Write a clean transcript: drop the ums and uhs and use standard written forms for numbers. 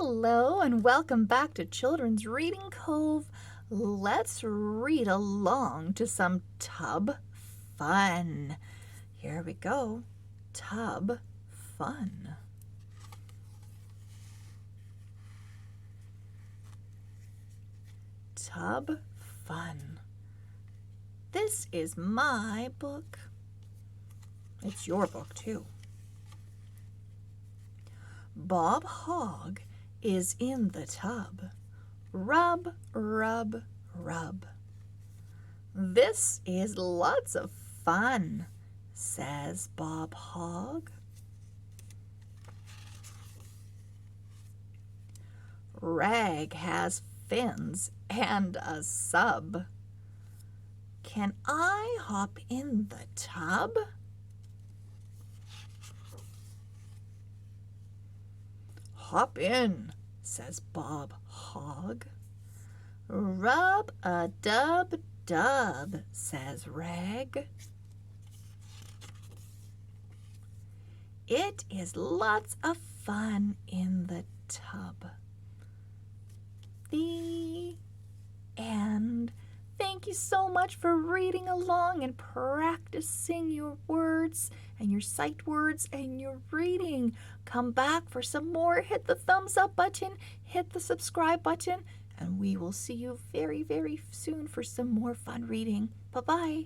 Hello and welcome back to Children's Reading Cove. Let's read along to some tub fun. Here we go. Tub fun. Tub fun. This is my book. It's your book too. Bob Hogg is in the tub. Rub, rub, rub. This is lots of fun, says Bob Hogg. Rag has fins and a sub. Can I hop in the tub? Hop in, says Bob Hogg. Rub a dub dub, says Rag. It is lots of fun in the tub. The end. Thank you so much for reading along and practicing your words and your sight words and your reading. Come back for some more. Hit the thumbs up button, hit the subscribe button, and we will see you very, very soon for some more fun reading. Bye-bye.